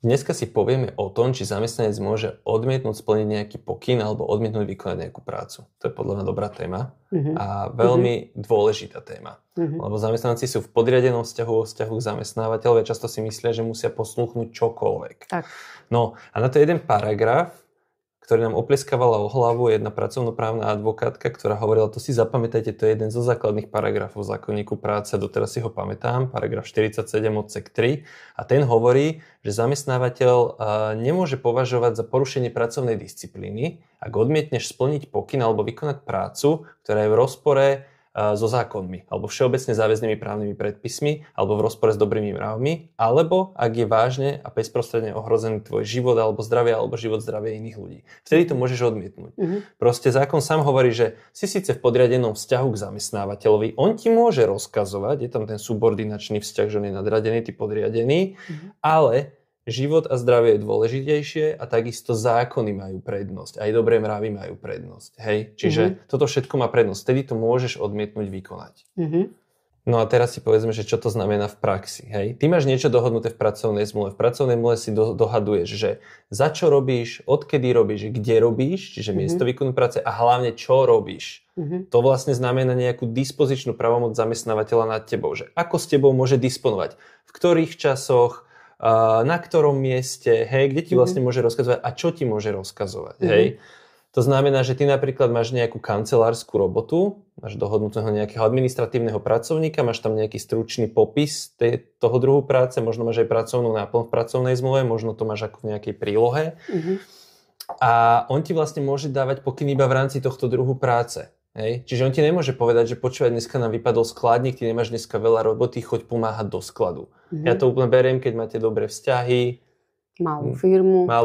Dneska si povieme o tom, či zamestnanec môže odmietnúť splniť nejaký pokyn alebo odmietnúť vykonať nejakú prácu. To je podľa mňa dobrá téma a veľmi dôležitá téma. Lebo zamestnanci sú v podriadenom vzťahu k zamestnávateľovi a často si myslia, že musia poslúchnuť čokoľvek. Tak. No a na to je jeden paragraf, ktorý nám oplieskávala o hlavu jedna pracovnoprávna advokátka, ktorá hovorila, to si zapamätajte, to je jeden zo základných paragrafov zákonníku práce, doteraz si ho pamätám, paragraf 47 odsek 3 a ten hovorí, že zamestnávateľ nemôže považovať za porušenie pracovnej disciplíny, ak odmietneš splniť pokyn alebo vykonať prácu, ktorá je v rozpore so zákonmi, alebo všeobecne záväznými právnymi predpismi, alebo v rozpore s dobrými mravmi, alebo ak je vážne a bezprostredne ohrozený tvoj život alebo zdravie, alebo život zdravia iných ľudí. Vtedy to môžeš odmietnúť. Proste zákon sám hovorí, že si síce v podriadenom vzťahu k zamestnávateľovi, on ti môže rozkazovať, je tam ten subordinačný vzťah, že on je nadradený, ty podriadený, ale život a zdravie je dôležitejšie a takisto zákony majú prednosť. Aj dobré mravy majú prednosť. Hej? Čiže toto všetko má prednosť. Vtedy to môžeš odmietnúť vykonať. No a teraz si povedzme, že čo to znamená v praxi. Hej? Ty máš niečo dohodnuté v pracovnej zmluve. V pracovnej zmluve si dohaduješ, že za čo robíš, odkedy robíš, kde robíš, čiže miesto výkonu práce a hlavne čo robíš. To vlastne znamená nejakú dispozičnú pravomoc zamestnávateľa nad tebou. Že ako s tebou môže disponovať, v ktorých časoch, na ktorom mieste, hej, kde ti vlastne môže rozkazovať a čo ti môže rozkazovať, hej. To znamená, že ty napríklad máš nejakú kancelárskú robotu, máš dohodnutého nejakého administratívneho pracovníka, máš tam nejaký stručný popis toho druhu práce, možno máš aj pracovnú náplň v pracovnej zmluve, možno to máš ako v nejakej prílohe. A on ti vlastne môže dávať pokyn iba v rámci tohto druhu práce. Hej. Čiže on ti nemôže povedať, že počúvať, dneska nám vypadol skladník, ty nemáš dneska veľa roboty, choď pomáhať do skladu. Ja to úplne beriem, keď máte dobré vzťahy, malú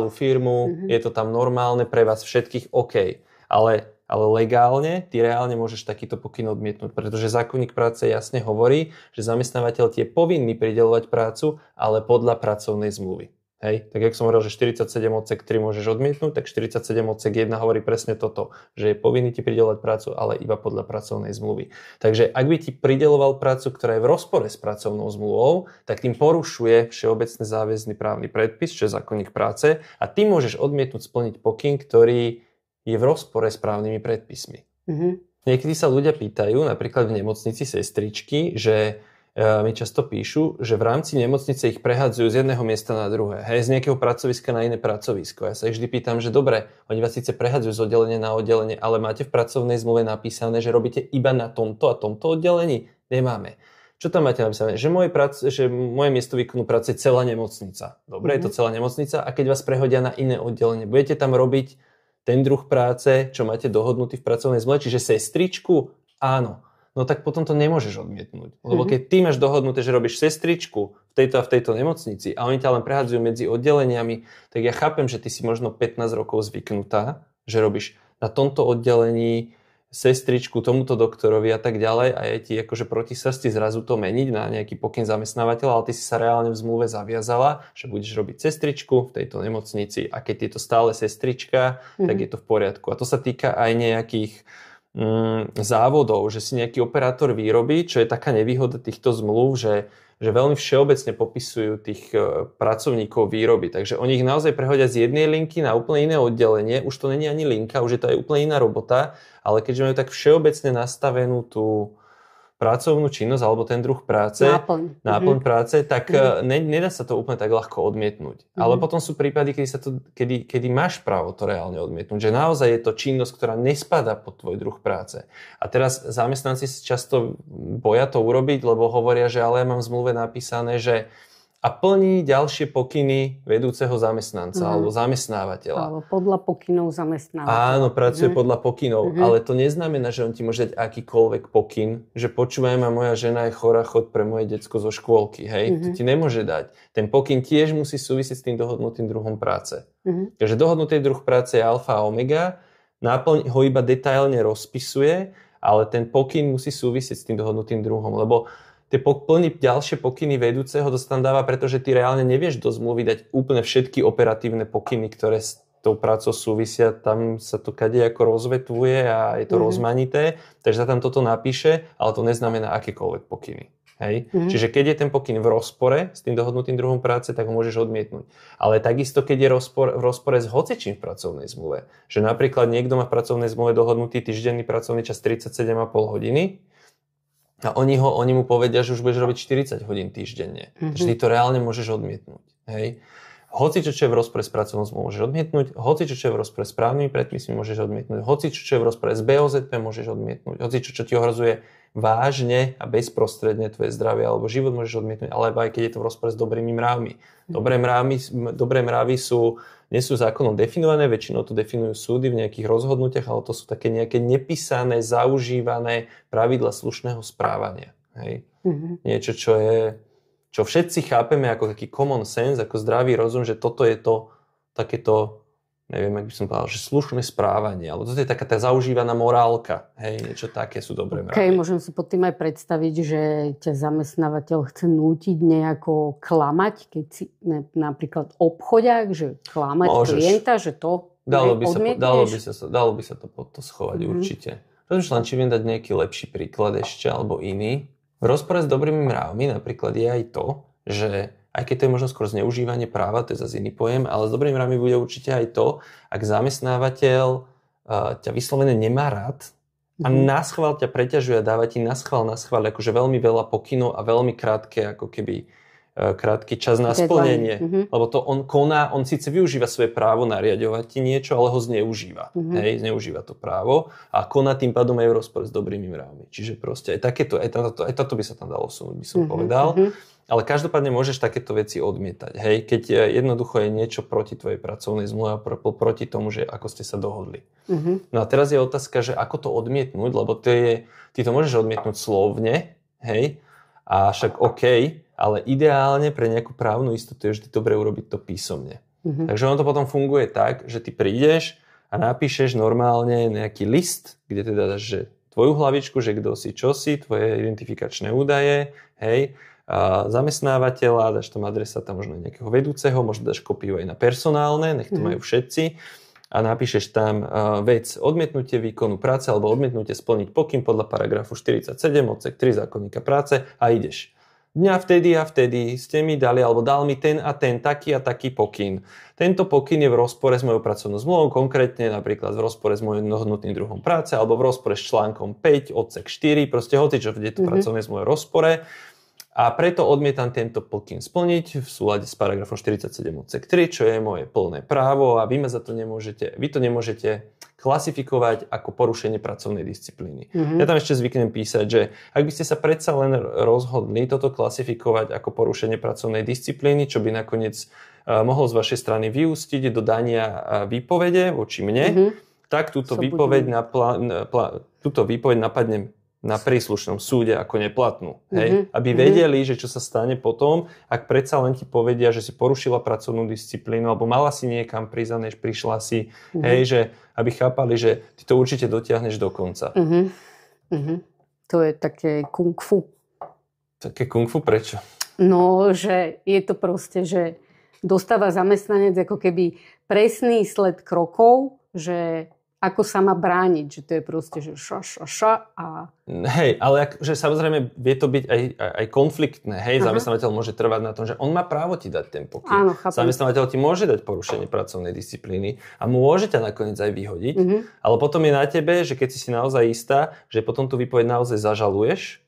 firmu, je to tam normálne pre vás všetkých, OK. Ale legálne, ty reálne môžeš takýto pokyn odmietnúť, pretože zákonník práce jasne hovorí, že zamestnávateľ ti je povinný prideľovať prácu, ale podľa pracovnej zmluvy. Hej, tak jak som hovoril, že 47 odsek 3 môžeš odmietnúť, tak 47 odsek 1 hovorí presne toto, že je povinný ti prideľovať prácu, ale iba podľa pracovnej zmluvy. Takže ak by ti prideľoval prácu, ktorá je v rozpore s pracovnou zmluvou, tak tým porušuje všeobecne záväzný právny predpis, čo je zákonník práce, a ty môžeš odmietnúť splniť pokyn, ktorý je v rozpore s právnymi predpismi. Niekedy sa ľudia pýtajú, napríklad v nemocnici sestričky, že mi často píšu, že v rámci nemocnice ich prehádzajú z jedného miesta na druhé, hej, z nejakého pracoviska na iné pracovisko. Ja sa ich vždy pýtam, že dobre, oni vás síce prehádzajú z oddelenia na oddelenie, ale máte v pracovnej zmluve napísané, že robíte iba na tomto a tomto oddelení? Nemáme. Čo tam máte napísané? Že moje miesto výkonu práce je celá nemocnica. Dobre, je to celá nemocnica, a keď vás prehodia na iné oddelenie, budete tam robiť ten druh práce, čo máte dohodnutý v pracovnej zmluve, čiže sestričku? Áno. No tak potom to nemôžeš odmietnúť. Lebo keď ty máš dohodnuté, že robíš sestričku v tejto a v tejto nemocnici a oni ťa len prehádzajú medzi oddeleniami, tak ja chápem, že ty si možno 15 rokov zvyknutá, že robíš na tomto oddelení sestričku tomuto doktorovi a tak ďalej, a je ti akože proti srsti zrazu to meniť na nejaký pokyn zamestnávateľa, ale ty si sa reálne v zmluve zaviazala, že budeš robiť sestričku v tejto nemocnici, a keď je to stále sestrička, tak je to v poriadku. A to sa týka aj nejakých závodov, že si nejaký operátor výroby, čo je taká nevýhoda týchto zmluv, že veľmi všeobecne popisujú tých pracovníkov výroby. Takže oni ich naozaj prehodia z jednej linky na úplne iné oddelenie. Už to není ani linka, už je to aj úplne iná robota, ale keďže majú tak všeobecne nastavenú tú pracovnú činnosť alebo ten druh práce, náplň práce, tak nedá sa to úplne tak ľahko odmietnúť. Ale potom sú prípady, kedy máš právo to reálne odmietnúť, že naozaj je to činnosť, ktorá nespadá pod tvoj druh práce. A teraz zamestnanci si často boja to urobiť, lebo hovoria, že ale ja mám v zmluve napísané, že a plní ďalšie pokyny vedúceho zamestnanca alebo zamestnávateľa. Alebo podľa pokynov zamestnávateľa. Áno, pracuje podľa pokynov, ale to neznamená, že on ti môže dať akýkoľvek pokyn, že počúvaj ma, moja žena je chorá, chod pre moje decko zo škôlky, hej, to ti nemôže dať. Ten pokyn tiež musí súvisieť s tým dohodnutým druhom práce. Takže dohodnutý druh práce je alfa a omega, náplň ho iba detailne rozpisuje, ale ten pokyn musí súvisieť s tým dohodnutým druhom, lebo tie plniť ďalšie pokyny vedúceho to sa tam dáva, pretože ty reálne nevieš do zmluvy dať úplne všetky operatívne pokyny, ktoré s tou prácou súvisia. Tam sa to kadejako rozvetvuje a je to rozmanité, takže sa tam toto napíše, ale to neznamená akékoľvek pokyny. Hej? Čiže keď je ten pokyn v rozpore s tým dohodnutým druhom práce, tak ho môžeš odmietnúť. Ale takisto, keď je v rozpore s hocičím v pracovnej zmluve, že napríklad niekto má v pracovnej zmluve dohodnutý týždenný pracovný čas 37,5 hodiny a oni mu povedia, že už budeš robiť 40 hodín týždenne. Takže ty to reálne môžeš odmietnúť. Hej? Hocičo, čo je v rozpore s pracovnou zmluvou, môžeš odmietnúť. Hocičo, čo je v rozpore s právnymi predpismi, môžeš odmietnúť. Hocičo, čo je v rozpore s BOZP, môžeš odmietnúť. Hocičo, čo ti ohrozuje vážne a bezprostredne tvoje zdravie alebo život, môžeš odmietnúť, ale aj keď je to v rozpore s dobrými mravmi. Dobré mravy nie sú zákonom definované, väčšinou to definujú súdy v nejakých rozhodnutiach, ale to sú také nejaké nepísané, zaužívané pravidla slušného správania. Hej? Niečo, čo všetci chápeme ako taký common sense, ako zdravý rozum, že toto je to takéto, neviem, ak by som povedal, že slušné správanie, alebo toto je taká tá zaužívaná morálka, hej, niečo také sú dobré mravy. Môžem si pod tým aj predstaviť, že ťa zamestnávateľ chce nútiť nejako klamať, keď si napríklad obchodiak, že klamať klienta, že to odmietneš? Dalo by sa to pod to schovať, určite. Rozmýšľam, či viem dať nejaký lepší príklad ešte, alebo iný. V rozpore s dobrými mravmi napríklad je aj to, že aj keď to je možno skôr zneužívanie práva, to je zase iný pojem, ale s dobrými mravmi bude určite aj to, ak zamestnávateľ ťa vyslovene nemá rád a naschvál ťa preťažuje a dáva ti naschvál akože veľmi veľa pokynov a veľmi krátky čas na splnenie. Lebo to on koná, on síce využíva svoje právo nariadovať ti niečo, ale ho zneužíva. Hej, zneužíva to právo a koná tým pádom aj v rozpore s dobrými mravmi. Čiže proste aj toto by sa tam dalo vsunúť, by som povedal. Ale každopádne môžeš takéto veci odmietať. Hej, keď jednoducho je niečo proti tvojej pracovnej zmluve a proti tomu, že ako ste sa dohodli. No a teraz je otázka, že ako to odmietnúť, lebo ty to môžeš odmietnúť slovne, hej, a však OK, ale ideálne pre nejakú právnu istotu je vždy dobre urobiť to písomne. Takže ono to potom funguje tak, že ty prídeš a napíšeš normálne nejaký list, kde teda dáš, že tvoju hlavičku, že kto si, čo si, tvoje identifikačné údaje, hej, a zamestnávateľa, dáš tam adresáta možno nejakého vedúceho, možno dáš kopiu aj na personálne, nech to majú všetci a napíšeš tam vec odmietnutie výkonu práce alebo odmietnutie splniť pokyn podľa paragrafu 47 odsek 3 zákonníka práce a ideš. Dňa vtedy a vtedy ste mi dali, alebo dal mi ten a ten taký a taký pokyn. Tento pokyn je v rozpore s mojou pracovnou zmluvou, konkrétne napríklad v rozpore s mojím dohodnutým druhom práce, alebo v rozpore s článkom 5, odsek 4, proste hocičo v tejto pracovnej zmluve rozpore. A preto odmietam tento pokyn splniť v súlade s paragrafom 47 odsek 3, čo je moje plné právo a vy to nemôžete klasifikovať ako porušenie pracovnej disciplíny. Ja tam ešte zvyknem písať, že ak by ste sa predsa len rozhodli toto klasifikovať ako porušenie pracovnej disciplíny, čo by nakoniec mohlo z vašej strany vyústiť do dania výpovede voči mne, tak túto výpoveď napadnem na príslušnom súde ako neplatnú. Hej? Aby vedeli, že čo sa stane potom, ak predsa len ti povedia, že si porušila pracovnú disciplínu alebo mala si niekam prísť, než prišla si, hej, že aby chápali, že ty to určite dotiahneš do konca. To je také kung fu. Také kung fu? Prečo? No, že je to proste, že dostáva zamestnanec ako keby presný sled krokov, že ako sa má brániť, že to je proste, že a... Hej, ale že samozrejme vie to byť aj konfliktné, hej, zamestnávateľ môže trvať na tom, že on má právo ti dať ten pokyn. Áno, chápem. Zamestnávateľ ti môže dať porušenie pracovnej disciplíny a môže ťa nakoniec aj vyhodiť, ale potom je na tebe, že keď si naozaj istá, že potom tú výpoveď naozaj zažaluješ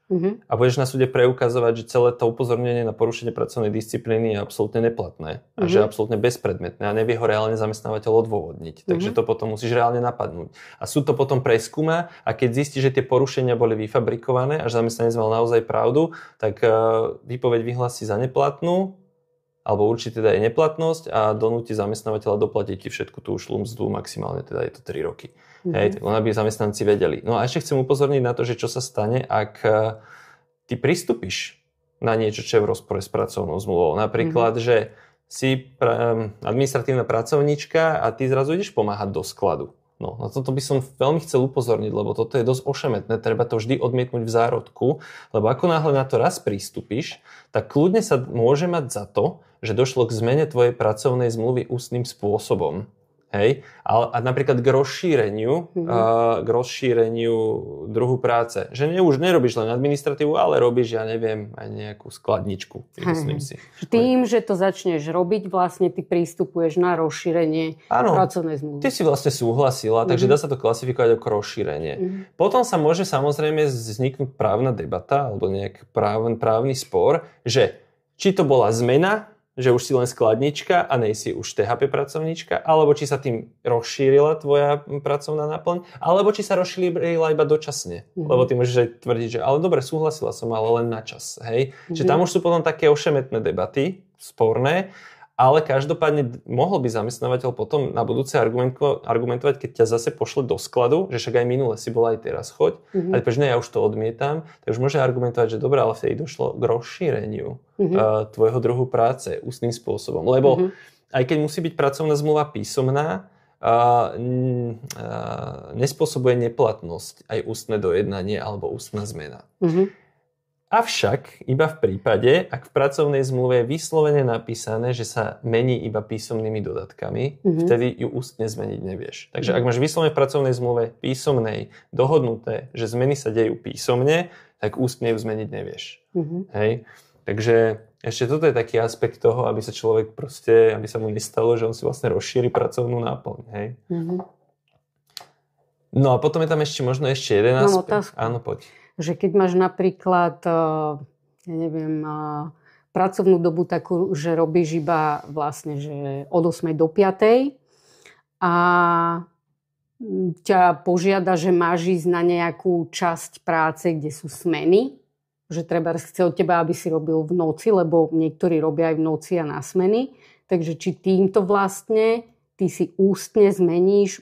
a budeš na súde preukazovať, že celé to upozornenie na porušenie pracovnej disciplíny je absolútne neplatné a že je absolútne bezpredmetné a nevie ho reálne zamestnávateľ odôvodniť. Takže to potom musíš reálne napadnúť. A súd to potom preskúma a keď zistí, že tie porušenia boli vyfabrikované a že zamestnanec mal naozaj pravdu, tak výpoveď vyhlási za neplatnú alebo určite teda je neplatnosť a donúti zamestnávateľa doplatiť ti všetku tú ušlú mzdu, maximálne teda je to 3 roky. Hej, tak len aby zamestnanci vedeli. No a ešte chcem upozorniť na to, že čo sa stane, ak ty pristúpiš na niečo, čo je v rozpore s pracovnou zmluvou. Napríklad, že si administratívna pracovníčka a ty zrazu ideš pomáhať do skladu. No, na toto by som veľmi chcel upozorniť, lebo toto je dosť ošemetné, treba to vždy odmietnúť v zárodku, lebo ako náhle na to raz pristúpiš, tak kľudne sa môže mať za to, že došlo k zmene tvojej pracovnej zmluvy ústnym spôsobom. Hej? A napríklad k rozšíreniu druhu práce. Že už nerobíš len administratívu, ale robíš, ja neviem, aj nejakú skladničku. Myslím si. Tým, že to začneš robiť, vlastne ty prístupuješ na rozšírenie pracovnej zmluvy. Ty si vlastne súhlasila, takže dá sa to klasifikovať ako rozšírenie. Potom sa môže samozrejme vzniknúť právna debata alebo nejaký právny spor, že či to bola zmena, že už si len skladnička a nejsi už THP pracovníčka, alebo či sa tým rozšírila tvoja pracovná náplň, alebo či sa rozšírila iba dočasne. Lebo ty môžeš aj tvrdiť, že ale dobre, súhlasila som, ale len na čas. Hej? Že tam už sú potom také ošemetné debaty, sporné, ale každopádne mohol by zamestnávateľ potom na budúce argumentovať, keď ťa zase pošle do skladu, že však aj minule si bola, aj teraz choď, ale prečo ja už to odmietam, tak už môže argumentovať, že dobre, ale vtedy došlo k rozšíreniu tvojho druhu práce ústnym spôsobom. Lebo aj keď musí byť pracovná zmluva písomná, nespôsobuje neplatnosť aj ústne dojednanie alebo ústna zmena. Avšak iba v prípade, ak v pracovnej zmluve je vyslovene napísané, že sa mení iba písomnými dodatkami, vtedy ju ústne zmeniť nevieš. Takže ak máš vyslovene v pracovnej zmluve písomnej dohodnuté, že zmeny sa dejú písomne, tak ústne ju zmeniť nevieš. Hej? Takže ešte toto je taký aspekt toho, aby sa človek proste, aby sa mu nestalo, že on si vlastne rozšíri pracovnú náplň. Hej? No a potom je tam možno ešte jeden aspekt. Áno, poď. Že keď máš napríklad, pracovnú dobu takú, že robíš iba vlastne, že od 8 do 5 a ťa požiada, že máš ísť na nejakú časť práce, kde sú smeny, že treba chce od teba, aby si robil v noci, lebo niektorí robia aj v noci a na smeny. Takže či týmto vlastne ty si ústne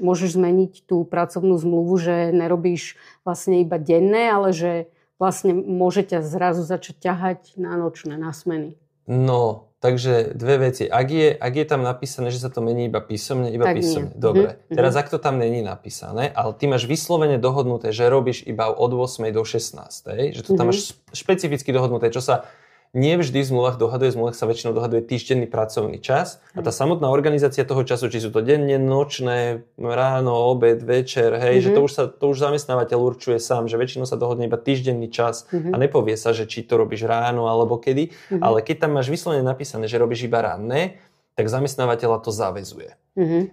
môžeš zmeniť tú pracovnú zmluvu, že nerobíš vlastne iba denné, ale že vlastne môže ťa zrazu začať ťahať na nočné, na smeny. No, takže dve veci. Ak je tam napísané, že sa to mení iba písomne, písomne. Dobre. Teraz ak to tam není napísané, ale ty máš vyslovene dohodnuté, že robíš iba od 8 do 16, že to tam máš špecificky dohodnuté, čo sa nie vždy v zmluvách dohaduje, v zmluvách sa väčšinou dohaduje týždenný pracovný čas a tá samotná organizácia toho času, či sú to denne, nočné, ráno, obed, večer, hej, že to už zamestnávateľ určuje sám, že väčšinou sa dohodne iba týždenný čas a nepovie sa, že či to robíš ráno alebo kedy, ale keď tam máš vyslovene napísané, že robíš iba ranné, tak zamestnávateľa to zaväzuje.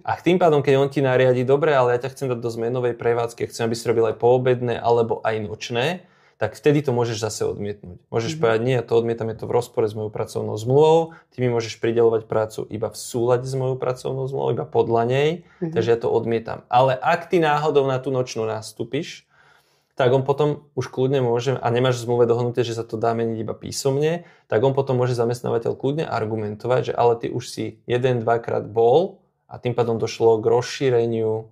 A tým pádom, keď on ti nariadi, dobre, ale ja ťa chcem dať do zmenovej prevádzky, chcem, aby si robil aj poobedné alebo aj nočné, tak vtedy to môžeš zase odmietnúť. Môžeš povedať, nie, ja to odmietam, je to v rozpore s mojou pracovnou zmluvou, ty mi môžeš prideľovať prácu iba v súlade s mojou pracovnou zmluvou, iba podľa nej, takže ja to odmietam. Ale ak ty náhodou na tú nočnú nastúpiš, tak on potom už kľudne môže, a nemáš v zmluve dohodnuté, že sa to dá meniť iba písomne, tak on potom môže zamestnávateľ kľudne argumentovať, že ale ty už si 1-2 krát bol a tým pádom došlo k rozšíreniu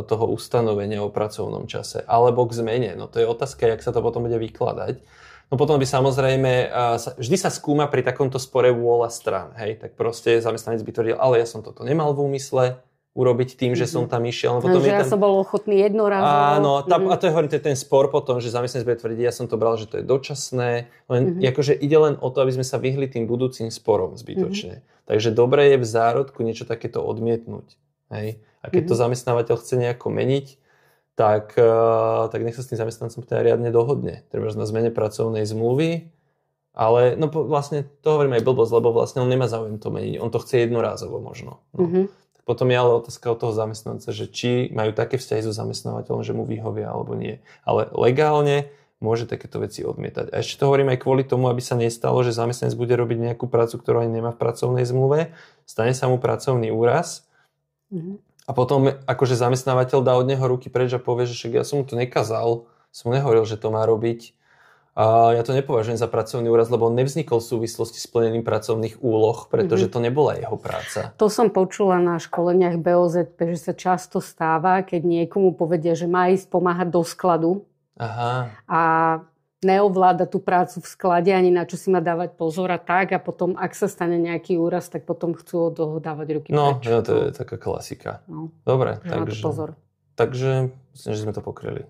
toho ustanovenia o pracovnom čase, alebo k zmene. No to je otázka, jak sa to potom bude vykladať. No potom by samozrejme, vždy sa skúma pri takomto spore vôľa strán, hej, tak proste zamestnanec by tvrdil, ale ja som toto nemal v úmysle urobiť tým, že som tam išiel. Potom že ja som bol ochotný jednorazovo. Áno, a to je hovorím, to je ten spor potom, že zamestnanec bude tvrdiť, ja som to bral, že to je dočasné, len akože ide len o to, aby sme sa vyhli tým budúcim sporom zbytočne. Takže dobre je v zárodku niečo takéto odmietnúť, hej. A keď to zamestnávateľ chce nejako meniť, tak nech sa s tým zamestnancom teda riadne dohodne. Treba na zmene pracovnej zmluvy, ale no vlastne to hovorím aj blbosť, lebo vlastne on nemá záujem to meniť. On to chce jednorázovo možno. No. Potom je ale otázka od toho zamestnanca, že či majú také vzťahy so zamestnávateľom, že mu vyhovia alebo nie. Ale legálne môže takéto veci odmietať. A ešte to hovorím aj kvôli tomu, aby sa nestalo, že zamestnanec bude robiť nejakú prácu, ktorú ani nemá v pracovnej zmluve, stane sa mu pracovný úraz, a potom akože zamestnávateľ dá od neho ruky preč a povie, že však ja som mu to nekazal, som mu nehovoril, že to má robiť. A ja to nepovažujem za pracovný úraz, lebo on nevznikol v súvislosti s plnením pracovných úloh, pretože to nebola jeho práca. To som počula na školeniach BOZP, že sa často stáva, keď niekomu povedia, že má ísť pomáhať do skladu. Aha. A neovláda tú prácu v sklade, ani na čo si má dávať pozor a tak. A potom, ak sa stane nejaký úraz, tak potom chcú od toho dávať ruky preč. No, to je taká klasika. No. Dobre, takže... takže myslím, že sme to pokryli.